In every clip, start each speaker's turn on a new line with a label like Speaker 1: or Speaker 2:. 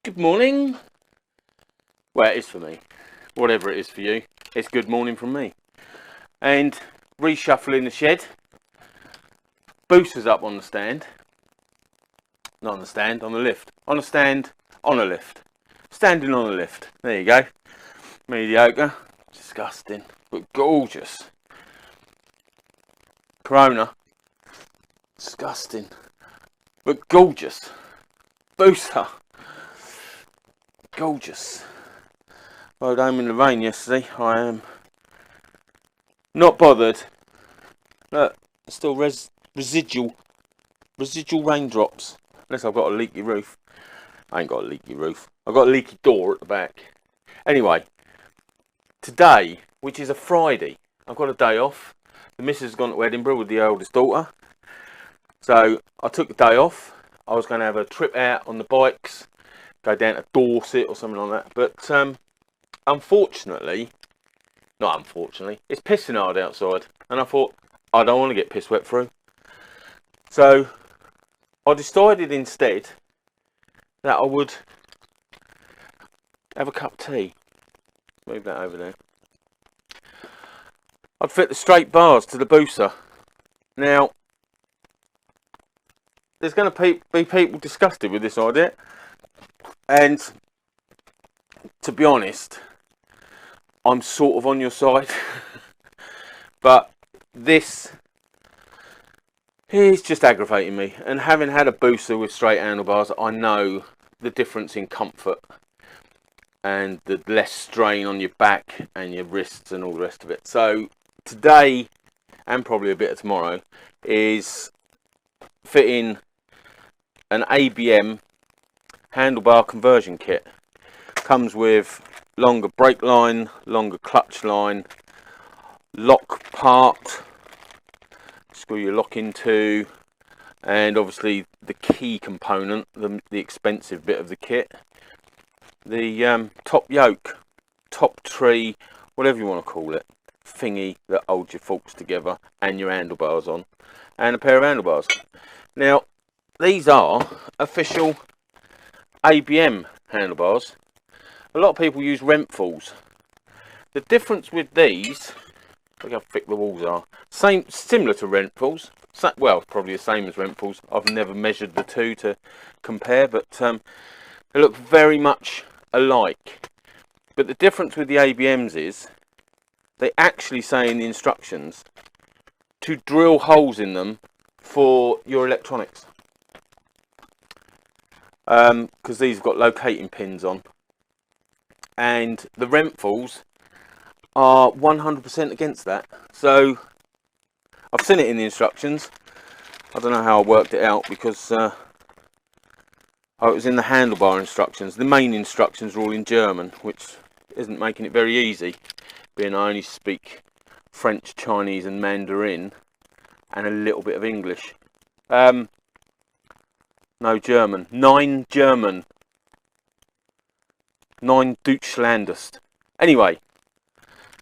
Speaker 1: Good morning. Well, it is for me. Whatever it is for you, it's good morning from me. And reshuffling the shed. Boosters up on the stand. Not on the stand, on the lift. On a stand, on a lift. Standing on a lift. There you go. Mediocre. Disgusting, but gorgeous. Corona. Disgusting, but gorgeous. Booster. Gorgeous. Rode home in the rain yesterday. I am not bothered. Look, still residual raindrops. Unless I've got a leaky roof. I ain't got a leaky roof. I've got a leaky door at the back. Anyway, today, which is a Friday, I've got a day off. The missus has gone to Edinburgh with the eldest daughter. So I took the day off. I was going to have a trip out on the bikes, go down to Dorset or something like that. But unfortunately, not unfortunately, it's pissing hard outside. And I thought, I don't want to get piss wet through. So I decided instead that I would have a cup of tea. Move that over there. I'd fit the straight bars to the booster. Now, there's going to be people disgusted with this idea. And to be honest, I'm sort of on your side. But this is just aggravating me. And having had a booster with straight handlebars, I know the difference in comfort and the less strain on your back and your wrists and all the rest of it. So today, and probably a bit of tomorrow, is fitting an ABM handlebar conversion kit. Comes with longer brake line, longer clutch line, lock part, screw your lock into, and obviously the key component, the expensive bit of the kit, the top yoke, top tree, whatever you want to call it, thingy that holds your forks together and your handlebars on, and a pair of handlebars. Now, these are official ABM handlebars. A lot of people use Renfalls. The difference with these, look how thick the walls are. Similar to Renfalls. Well, probably the same as Renfalls. I've never measured the two to compare, but they look very much alike. But the difference with the ABMs is they actually say in the instructions to drill holes in them for your electronics. Because these have got locating pins on. And the Renfalls are 100% against that. So I've seen it in the instructions. I don't know how I worked it out because it was in the handlebar instructions. The main instructions are all in German, which isn't making it very easy, being I only speak French, Chinese and Mandarin and a little bit of English. No German. 9 German. 9 Deutschlandest. Anyway,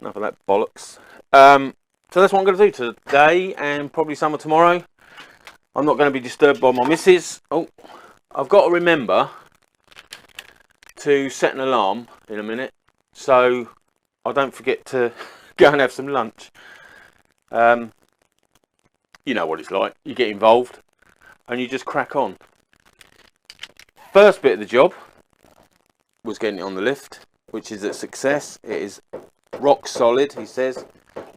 Speaker 1: enough of that bollocks. So that's what I'm going to do today and probably some of tomorrow. I'm not going to be disturbed by my missus. Oh, I've got to remember to set an alarm in a minute so I don't forget to go and have some lunch. You know what it's like. You get involved and you just crack on. First bit of the job was getting it on the lift, which is a success. It is rock solid, he says.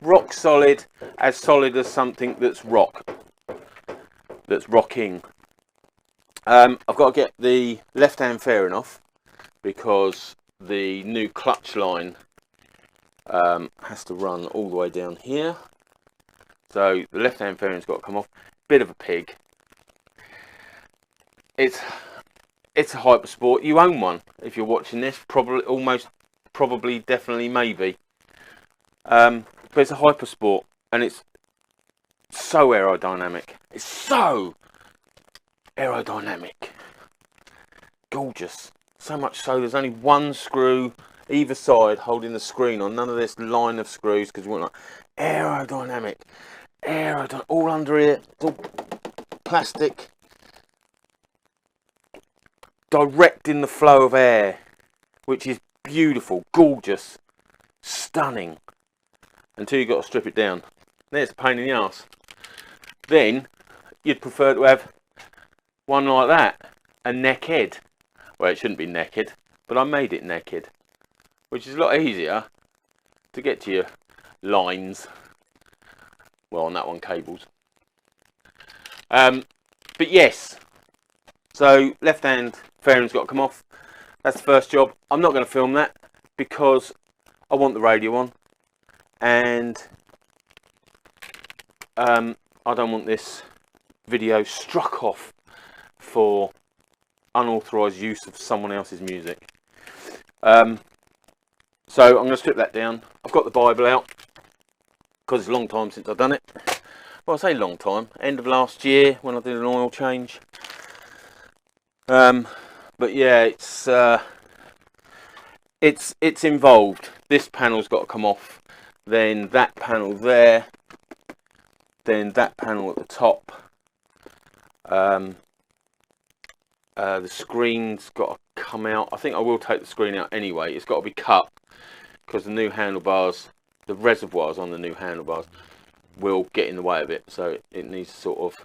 Speaker 1: Rock solid as something that's rocking. I've got to get the left hand fairing off because the new clutch line has to run all the way down here. So the left hand fairing's got to come off. Bit of a pig. It's a hyper sport. You own one if you're watching this. Probably, definitely, maybe. But it's a hyper sport and it's so aerodynamic. It's so aerodynamic. Gorgeous. So much so there's only one screw either side holding the screen on. None of this line of screws because we want like aerodynamic. All under here. It's all plastic. directing the flow of air, which is beautiful, gorgeous, stunning, until you've got to strip it down. There's a pain in the arse. Then you'd prefer to have one like that, a neckhead. Well, it shouldn't be naked, but I made it naked, which is a lot easier to get to your lines. Well, on that one, cables. But yes, so left hand fairing's got to come off. That's the first job. I'm not going to film that because I want the radio on, and I don't want this video struck off for unauthorized use of someone else's music. So I'm going to strip that down. I've got the Bible out because it's a long time since I've done it. Well, I say long time, end of last year when I did an oil change. But yeah, it's involved. This panel's got to come off, then that panel there, then that panel at the top. The screen's got to come out. I think I will take the screen out anyway. It's got to be cut because the new handlebars, the reservoirs on the new handlebars will get in the way of it, so it needs sort of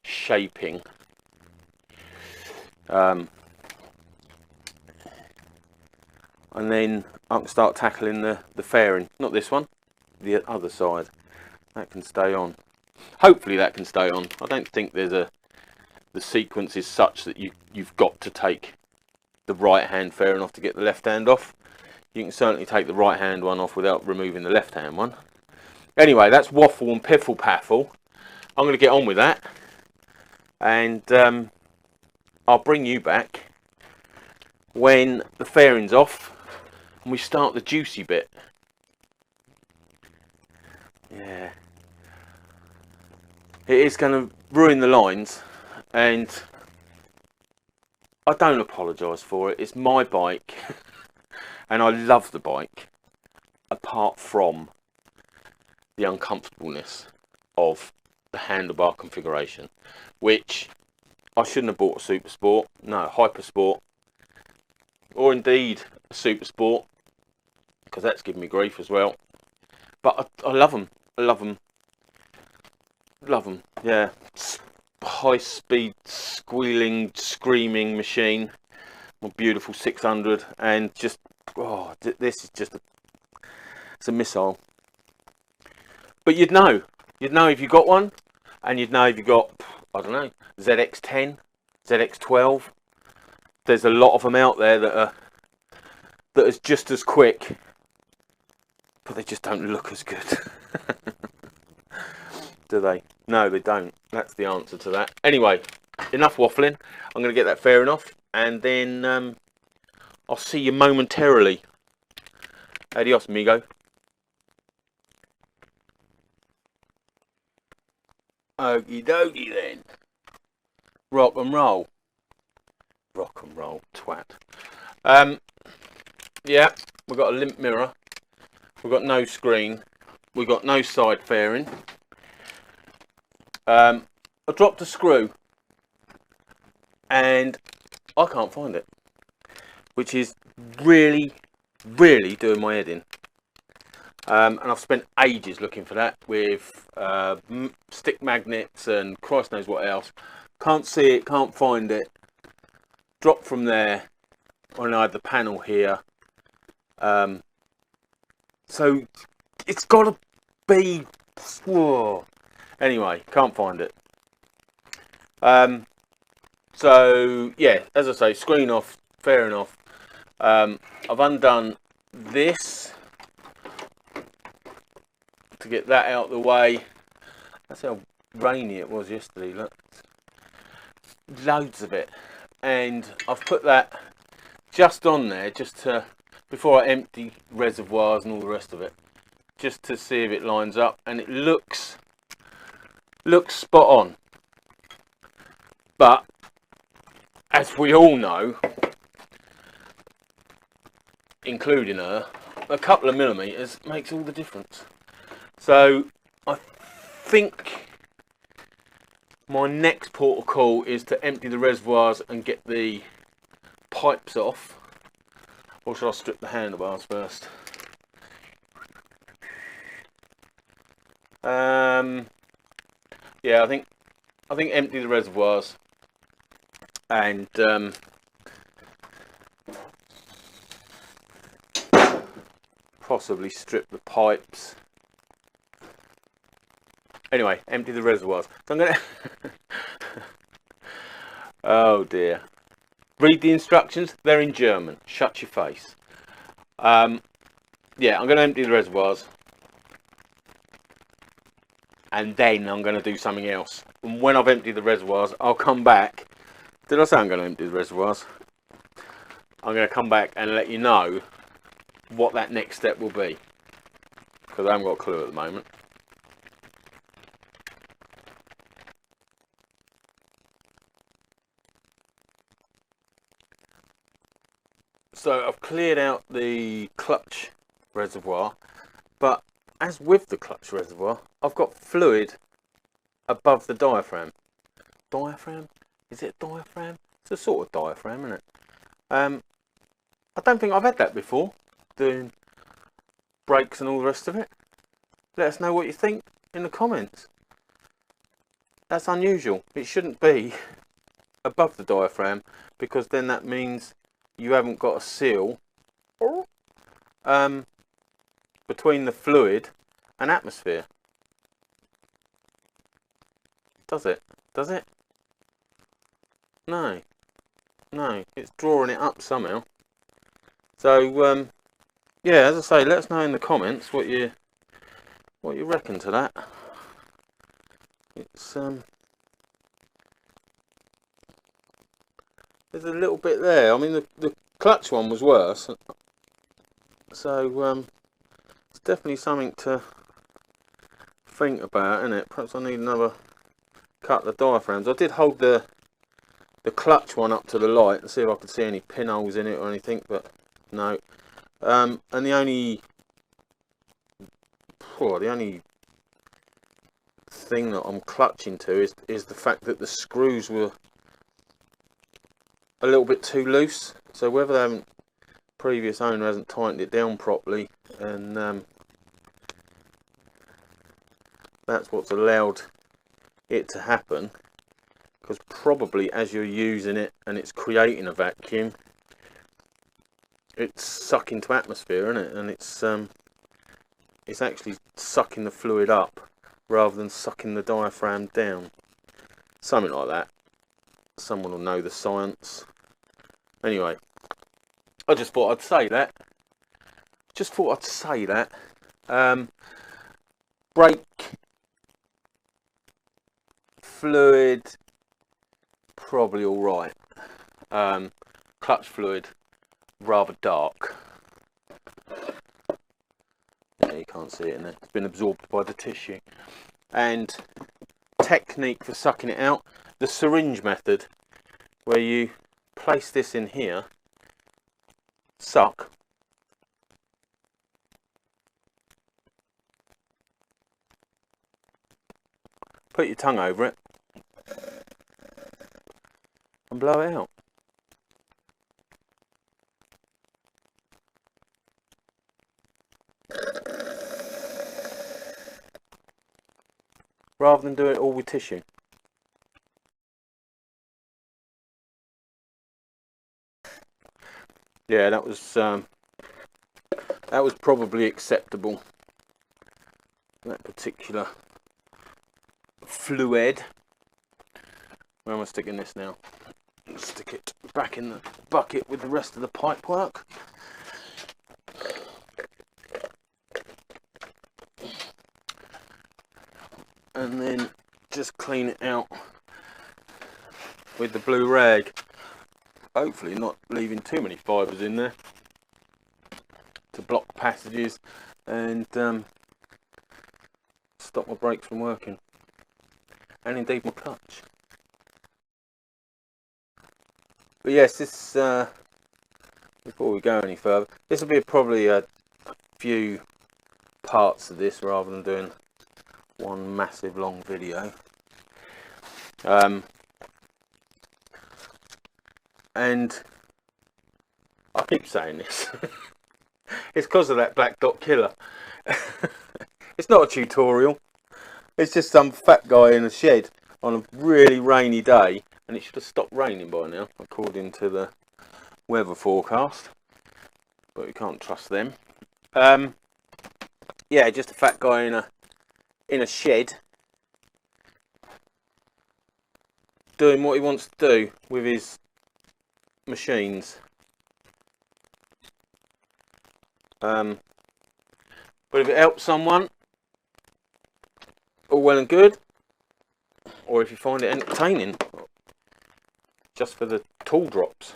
Speaker 1: shaping. And then I can start tackling the fairing. Not this one, the other side. That can stay on. Hopefully that can stay on. I don't think there's the sequence is such that you've got to take the right hand fairing off to get the left hand off. You can certainly take the right hand one off without removing the left hand one. Anyway, that's waffle and piffle paffle. I'm going to get on with that, and I'll bring you back when the fairing's off and we start the juicy bit. Yeah, it is going to ruin the lines, and I don't apologise for it. It's my bike and I love the bike, apart from the uncomfortableness of the handlebar configuration, which I shouldn't have bought a Super Sport, no, Hyper Sport, or indeed a Super Sport, because that's given me grief as well. But I love them. I love them. Love them. Yeah, high speed squealing, screaming machine. My beautiful 600, and just this is just it's a missile. But you'd know if you got one, and you'd know if you got, I don't know, ZX10, ZX12. There's a lot of them out there that is just as quick, but they just don't look as good. Do they? No, they don't. That's the answer to that. Anyway, enough waffling. I'm going to get that fairing off, and then I'll see you momentarily. Adios, amigo. Okie dokie then. Rock and roll. Rock and roll, twat. Yeah, we've got a limp mirror. We've got no screen. We've got no side fairing. I dropped a screw and I can't find it, which is really doing my head in. And I've spent ages looking for that with stick magnets and Christ knows what else. Can't see it, can't find it. Dropped from there when I had the panel here. So it's got to be... Whoa. Anyway, can't find it. So yeah, as I say, screen off, fairing off. I've undone this to get that out of the way. That's how rainy it was yesterday. Look, loads of it, and I've put that just on there just to, before I empty reservoirs and all the rest of it, just to see if it lines up, and it looks spot on. But as we all know, including her, a couple of millimeters makes all the difference. So I think my next port of call is to empty the reservoirs and get the pipes off, or should I strip the handlebars first? Yeah, I think empty the reservoirs and possibly strip the pipes. Anyway, empty the reservoirs. So I'm gonna oh dear. Read the instructions. They're in German. Shut your face. Yeah, I'm going to empty the reservoirs, and then I'm going to do something else. And when I've emptied the reservoirs, I'll come back. Did I say I'm going to empty the reservoirs? I'm going to come back and let you know what that next step will be, because I haven't got a clue at the moment. So I've cleared out the clutch reservoir, but as with the clutch reservoir, I've got fluid above the diaphragm. Diaphragm? Is it a diaphragm? It's a sort of diaphragm, isn't it? I don't think I've had that before, doing brakes and all the rest of it. Let us know what you think in the comments. That's unusual. It shouldn't be above the diaphragm, because then that means you haven't got a seal between the fluid and atmosphere. Does it? Does it? No. No. It's drawing it up somehow. So yeah, as I say, let us know in the comments what you reckon to that. It's there's a little bit there. I mean, the clutch one was worse, so it's definitely something to think about, isn't it? Perhaps I need another cut of the diaphragms. I did hold the clutch one up to the light and see if I could see any pinholes in it or anything, but no. And the only thing that I'm clutching to is the fact that the screws were a little bit too loose. So whether they haven't, previous owner hasn't tightened it down properly, and that's what's allowed it to happen. Because probably as you're using it and it's creating a vacuum, it's sucking to atmosphere, isn't it? And it's actually sucking the fluid up rather than sucking the diaphragm down. Something like that. Someone will know the science. Anyway, I just thought I'd say that. Brake fluid, probably all right. Clutch fluid, rather dark. Yeah, you can't see it in there. It's been absorbed by the tissue. And technique for sucking it out, the syringe method, where you place this in here, suck, put your tongue over it and blow it out. Rather than do it all with tissue. Yeah, that was probably acceptable. That particular fluid. Where am I sticking this now? Stick it back in the bucket with the rest of the pipe work. And then just clean it out with the blue rag. Hopefully not leaving too many fibres in there to block passages and stop my brakes from working, and indeed my clutch. But yes, this before we go any further, this will be probably a few parts of this rather than doing one massive long video. And keep saying this. It's because of that black dot killer. It's not a tutorial. It's just some fat guy in a shed on a really rainy day, and it should have stopped raining by now, according to the weather forecast. But we can't trust them. Yeah, just a fat guy in a shed, doing what he wants to do with his machines. But if it helps someone, all well and good. Or if you find it entertaining, just for the tool drops,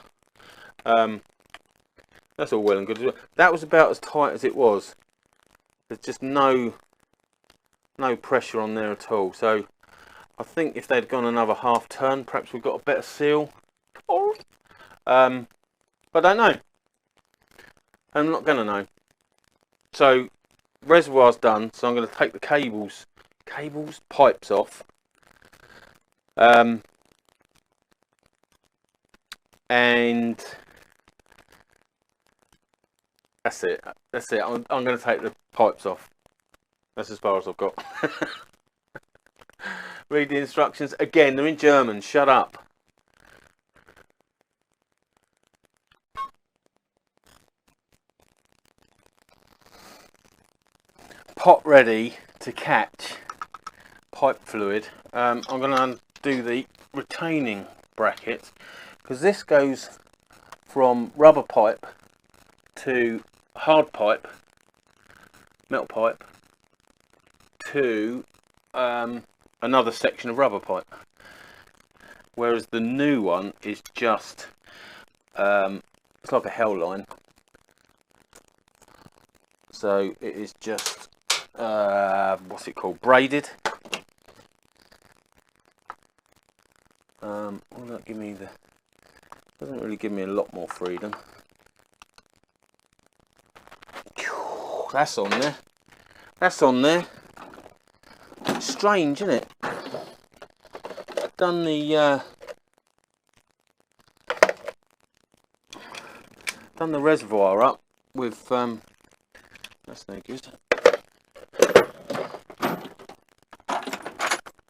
Speaker 1: that's all well and good as well. That was about as tight as it was. There's just no pressure on there at all. So I think if they'd gone another half turn, perhaps we've got a better seal. But I don't know. I'm not gonna know. So reservoir's done, so I'm going to take the pipes off, and that's it. I'm going to take the pipes off. That's as far as I've got. Read the instructions again. They're in German. Shut up. Pot ready to catch pipe fluid. I'm going to undo the retaining bracket, because this goes from rubber pipe to hard pipe, metal pipe, to another section of rubber pipe, whereas the new one is just it's like a hell line. So it is just what's it called, braided. Will that give me the, doesn't really give me a lot more freedom. That's on there. That's on there. Strange, isn't it? Done the reservoir up with that's no good.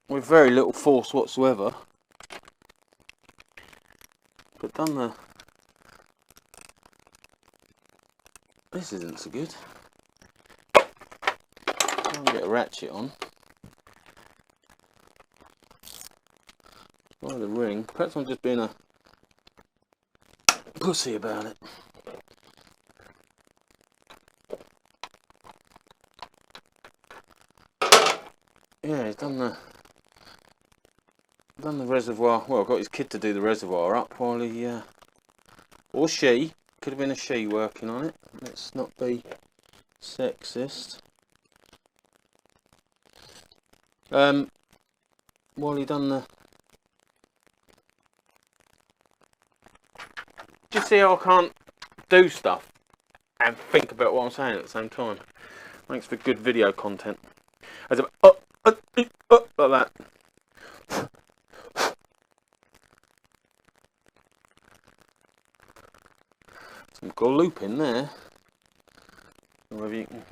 Speaker 1: With very little force whatsoever. But done the, this isn't so good. I'll get a ratchet on. Try the ring. Perhaps I'm just being a pussy about it. Yeah, he's done the reservoir. Well, I've got his kid to do the reservoir up while he or she, could have been a she working on it. Let's not be sexist. While he done the, do you see how I can't do stuff and think about what I'm saying at the same time? Thanks for good video content. As like that. Some gloop in there. Whether you can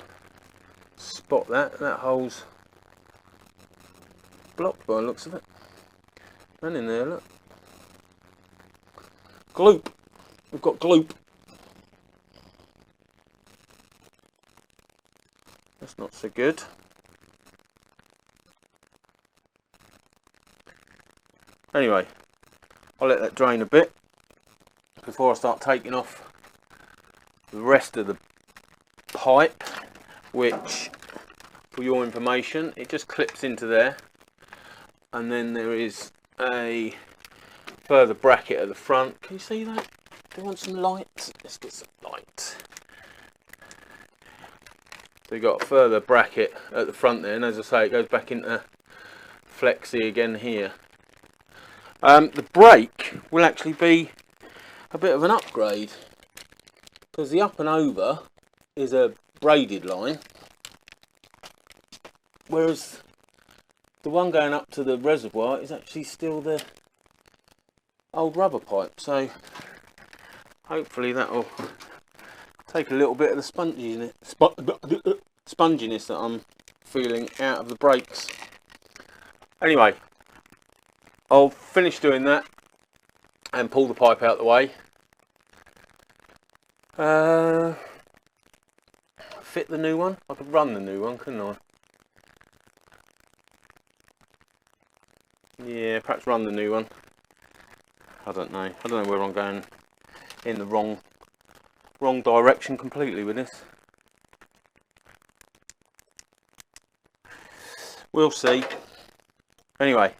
Speaker 1: spot that. That hole's blocked by the looks of it. And in there, look. Gloop. We've got gloop. That's not so good. Anyway, I'll let that drain a bit before I start taking off the rest of the pipe, which, for your information, it just clips into there, and then there is a further bracket at the front. Can you see that? Do you want some light? Let's get some light. So you've got a further bracket at the front there, and as I say, it goes back into flexi again here. The brake will actually be a bit of an upgrade, because the up and over is a braided line, whereas the one going up to the reservoir is actually still the old rubber pipe. So hopefully that'll take a little bit of the sponginess that I'm feeling out of the brakes. Anyway, I'll finish doing that and pull the pipe out the way. Fit the new one. I could run the new one, couldn't I? Yeah, perhaps run the new one. I don't know. I don't know where I'm going in the wrong direction completely with this. We'll see. Anyway,